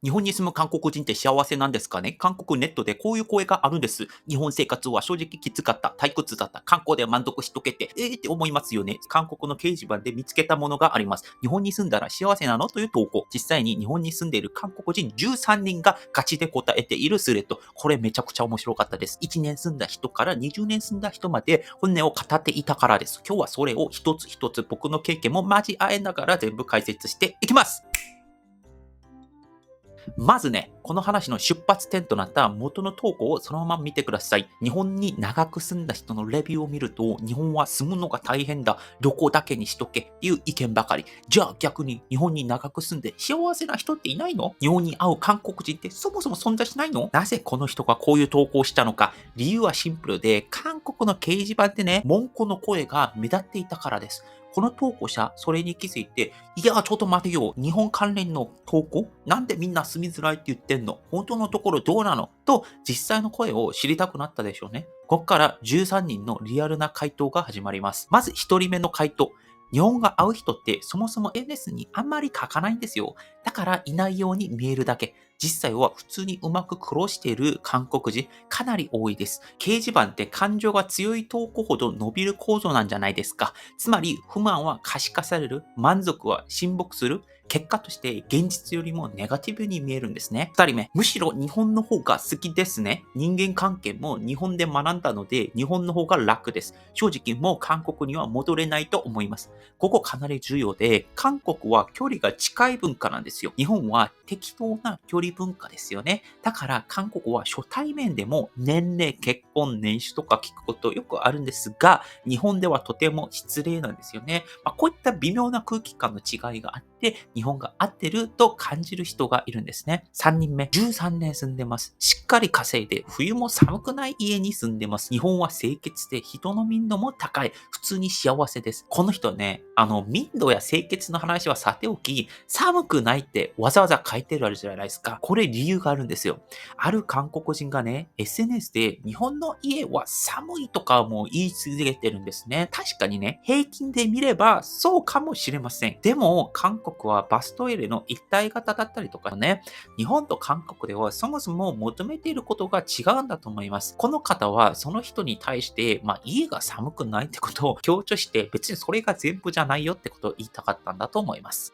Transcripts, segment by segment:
日本に住む韓国人って幸せなんですかね？韓国ネットでこういう声があるんです。日本生活は正直きつかった。退屈だった。観光で満足しとけて。って思いますよね。韓国の掲示板で見つけたものがあります。日本に住んだら幸せなのという投稿。実際に日本に住んでいる韓国人13人がガチで答えているスレッド。これめちゃくちゃ面白かったです。1年住んだ人から20年住んだ人まで本音を語っていたからです。今日はそれを一つ一つ僕の経験も交えながら全部解説していきます。まずね、この話の出発点となった元の投稿をそのまま見てください。日本に長く住んだ人のレビューを見ると、日本は住むのが大変だ、旅行だけにしとけっていう意見ばかり。じゃあ逆に日本に長く住んで幸せな人っていないの？日本に会う韓国人ってそもそも存在しないの？なぜこの人がこういう投稿をしたのか。理由はシンプルで、韓国の掲示板ってね、文句の声が目立っていたからです。この投稿者、それに気づいて、いや、ちょっと待てよ。日本関連の投稿なんでみんな住みづらいって言ってんの？本当のところどうなの？と、実際の声を知りたくなったでしょうね。ここから13人のリアルな回答が始まります。まず1人目の回答。日本が会う人ってそもそも SNS にあんまり書かないんですよ。だからいないように見えるだけ。実際は普通にうまく苦労している韓国人かなり多いです。掲示板って感情が強い投稿ほど伸びる構造なんじゃないですか。つまり不満は可視化される、満足は沈黙する。結果として現実よりもネガティブに見えるんですね。2人目、むしろ日本の方が好きですね。人間関係も日本で学んだので日本の方が楽です。正直もう韓国には戻れないと思います。ここかなり重要で、韓国は距離が近い文化なんですよ。日本は適当な距離文化ですよね。だから韓国は初対面でも年齢、結婚、年収とか聞くことよくあるんですが、日本ではとても失礼なんですよね。こういった微妙な空気感の違いがあって、日本が合ってると感じる人がいるんですね。3人目、13年住んでます。しっかり稼いで、冬も寒くない家に住んでます。日本は清潔で人の民度も高い。普通に幸せです。この人ね、民度や清潔の話はさておき、寒くないってわざわざ書いてるあるじゃないですか。これ理由があるんですよ。ある韓国人がね、SNS で日本の家は寒いとかも言い続けてるんですね。確かにね、平均で見ればそうかもしれません。でも、韓国はバストイレの一体型だったりとかね、日本と韓国ではそもそも求めていることが違うんだと思います。この方はその人に対して、家が寒くないってことを強調して、別にそれが全部じゃないよってことを言いたかったんだと思います。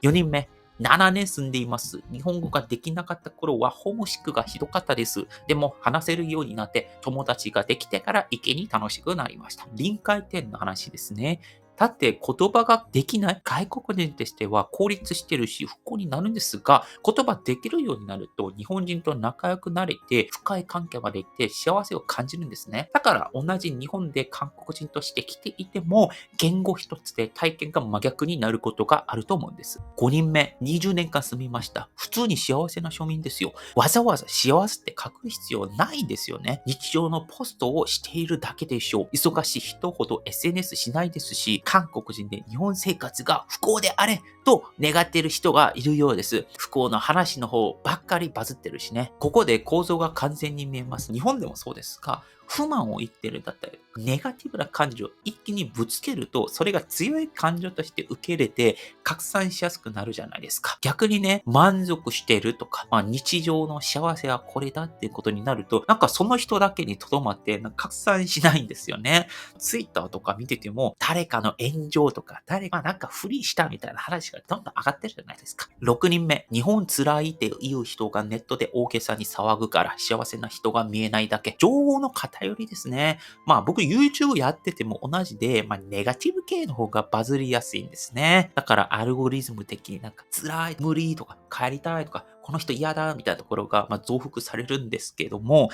4人目。7年住んでいます。日本語ができなかった頃はホームシックがひどかったです。でも話せるようになって友達ができてから一気に楽しくなりました。臨界点の話ですね。だって言葉ができない外国人としては孤立してるし不幸になるんですが、言葉できるようになると日本人と仲良くなれて深い関係まで行って幸せを感じるんですね。だから同じ日本で韓国人として来ていても言語一つで体験が真逆になることがあると思うんです。5人目、20年間住みました。普通に幸せな庶民ですよ。わざわざ幸せって書く必要ないんですよね。日常のポストをしているだけでしょう。忙しい人ほど SNS しないですし、韓国人で日本生活が不幸であれと願っている人がいるようです。不幸の話の方ばっかりバズってるしね。ここで構造が完全に見えます。日本でもそうですが、不満を言ってるだったり、ネガティブな感情を一気にぶつけると、それが強い感情として受け入れて拡散しやすくなるじゃないですか。逆にね、満足してるとか、日常の幸せはこれだっていうことになると、なんかその人だけにとどまって拡散しないんですよね。ツイッターとか見てても、誰かの炎上とか、誰がなんか不利したみたいな話がどんどん上がってるじゃないですか。6人目、日本辛いって言う人がネットで大げさに騒ぐから幸せな人が見えないだけ。情報の偏りですね。僕 YouTube やってても同じで、ネガティブ系の方がバズりやすいんですね。だからアルゴリズム的になんか辛い、無理とか帰りたいとか、この人嫌だみたいなところが増幅されるんですけども、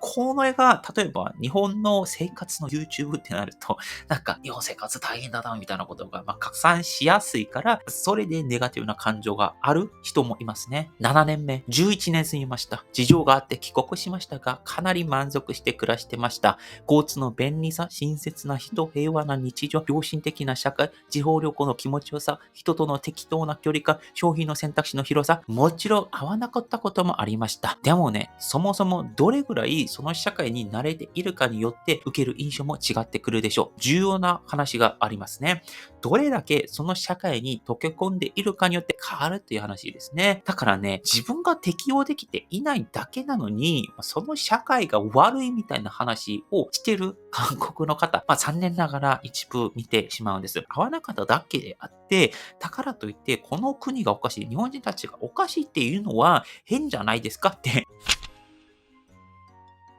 この絵が例えば日本の生活の YouTube ってなると、なんか日本生活大変だなみたいなことが拡散しやすいから、それでネガティブな感情がある人もいますね。7年目、11年住みました。事情があって帰国しましたが、かなり満足して暮らしてました。交通の便利さ、親切な人、平和な日常、良心的な社会、地方旅行の気持ちよさ、人との適当な距離感、商品の選択肢の広さ、もちろん合わなかったこともありました。でもね、そもそもどれぐらいその社会に慣れているかによって受ける印象も違ってくるでしょう。重要な話がありますね。どれだけその社会に溶け込んでいるかによって変わるという話ですね。だからね、自分が適応できていないだけなのに、その社会が悪いみたいな話をしてる韓国の方、残念ながら一部見てしまうんです。合わなかっただけであって、だからといってこの国がおかしい、日本人たちがおかしいっていうのは変じゃないですかって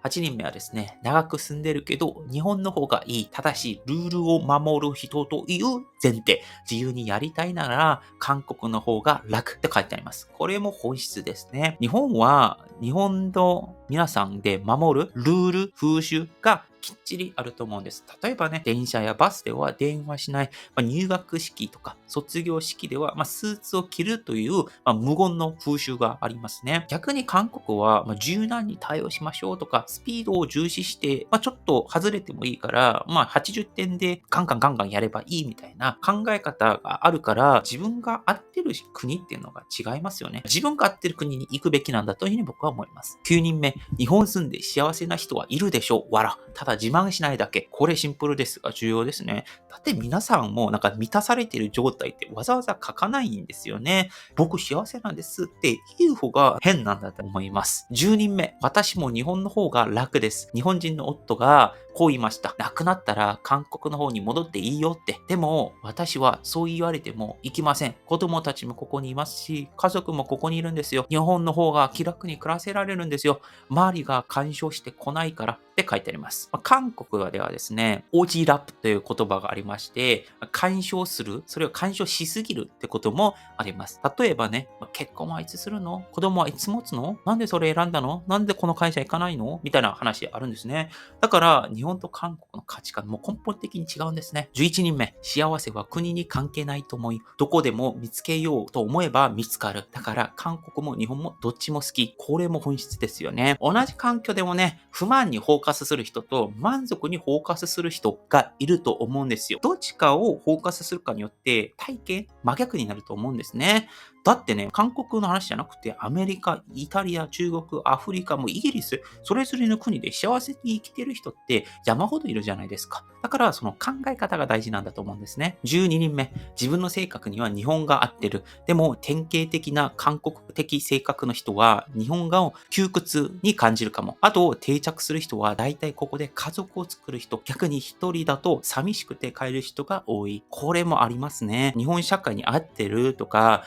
8人目はですね、長く住んでるけど、日本の方がいい、正しいルールを守る人という前提。自由にやりたいなら、韓国の方が楽って書いてあります。これも本質ですね。日本は、日本の皆さんで守るルール、風習がきっちりあると思うんです。例えばね、電車やバスでは電話しない、入学式とか卒業式では、スーツを着るという、無言の風習がありますね。逆に韓国は、柔軟に対応しましょうとか、スピードを重視して、ちょっと外れてもいいから、80点でガンガンガンガンやればいいみたいな考え方があるから、自分が合ってる国っていうのが違いますよね。自分が合ってる国に行くべきなんだというふうに僕は思います。9人目、日本住んで幸せな人はいるでしょう。わら。ただ自慢しないだけ。これシンプルですが重要ですね。だって皆さんも満たされている状態ってわざわざ書かないんですよね。僕幸せなんですって言う方が変なんだと思います。10人目、私も日本の方が楽です。日本人の夫がこう言いました。亡くなったら韓国の方に戻っていいよって。でも私はそう言われても行きません。子供たちもここにいますし、家族もここにいるんですよ。日本の方が気楽に暮らせられるんですよ。周りが干渉してこないからって書いてあります。韓国ではですね、オージーラップという言葉がありまして、干渉する、それを干渉しすぎるってこともあります。例えばね、結婚はいつするの？子供はいつ持つの？なんでそれ選んだの？なんでこの会社行かないの？みたいな話あるんですね。だから、日本と韓国の価値観も根本的に違うんですね。11人目、幸せは国に関係ないと思い、どこでも見つけようと思えば見つかる。だから、韓国も日本もどっちも好き。これも本質ですよね。同じ環境でもね、不満にフォーカスする人と満足にフォーカスする人がいると思うんですよ。どっちかをフォーカスするかによって体験真逆になると思うんですね。だってね、韓国の話じゃなくて、アメリカ、イタリア、中国、アフリカ、もイギリス、それぞれの国で幸せに生きてる人って山ほどいるじゃないですか。だから、その考え方が大事なんだと思うんですね。12人目、自分の性格には日本が合ってる。でも、典型的な韓国的性格の人は、日本が窮屈に感じるかも。あと、定着する人は、大体ここで家族を作る人。逆に一人だと寂しくて帰る人が多い。これもありますね。日本社会に合ってるとか、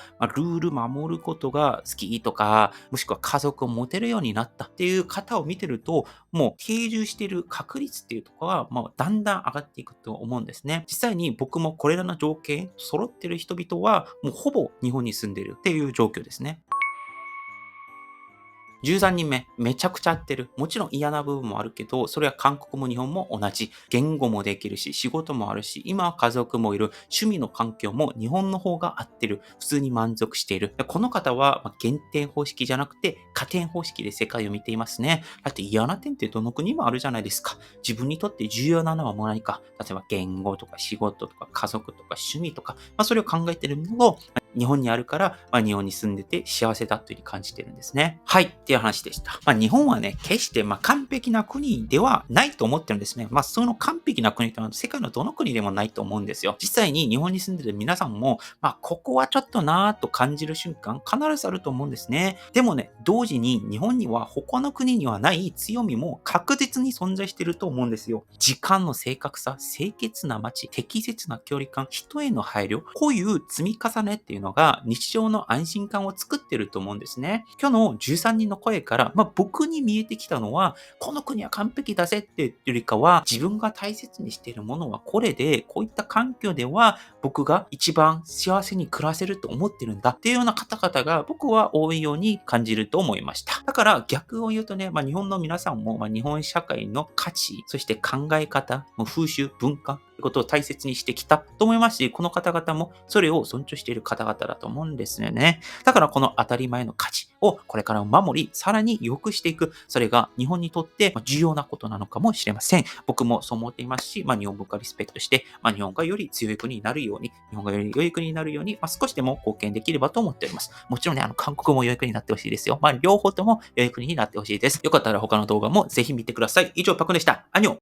ルール守ることが好きとか、もしくは家族を持てるようになったっていう方を見てると、もう定住している確率っていうところは、だんだん上がっていくと思うんですね。実際に僕もこれらの条件揃ってる人々は、もうほぼ日本に住んでるっていう状況ですね。13人目、めちゃくちゃ合ってる。もちろん嫌な部分もあるけど、それは韓国も日本も同じ。言語もできるし、仕事もあるし、今は家族もいる。趣味の環境も日本の方が合ってる。普通に満足している。この方は減点方式じゃなくて加点方式で世界を見ていますね。だって嫌な点ってどの国もあるじゃないですか。自分にとって重要なのはもう何か。例えば言語とか仕事とか家族とか趣味とか、それを考えているのを日本にあるから、日本に住んでて幸せだというふうに感じてるんですね。はい、っていう話でした。日本はね、決して完璧な国ではないと思ってるんですね。その完璧な国というのは世界のどの国でもないと思うんですよ。実際に日本に住んでる皆さんも、ここはちょっとなぁと感じる瞬間、必ずあると思うんですね。でもね、同時に日本には他の国にはない強みも確実に存在していると思うんですよ。時間の正確さ、清潔な街、適切な距離感、人への配慮、こういう積み重ねっていうのが日常の安心感を作ってると思うんですね。今日の13人の声から、僕に見えてきたのは、この国は完璧だぜっていうよりかは、自分が大切にしているものはこれで、こういった環境では僕が一番幸せに暮らせると思ってるんだっていうような方々が僕は多いように感じると思いました。だから逆を言うとね、日本の皆さんも、日本社会の価値、そして考え方、風習、文化、ということを大切にしてきたと思いますし、この方々もそれを尊重している方々だと思うんですよね。だからこの当たり前の価値をこれから守り、さらに良くしていく。それが日本にとって重要なことなのかもしれません。僕もそう思っていますし、日本文化をリスペクトして、日本がより強い国になるように、日本がより良い国になるように、少しでも貢献できればと思っております。もちろんね、韓国も良い国になってほしいですよ。両方とも良い国になってほしいです。よかったら他の動画もぜひ見てください。以上、パクンでした。アニョン。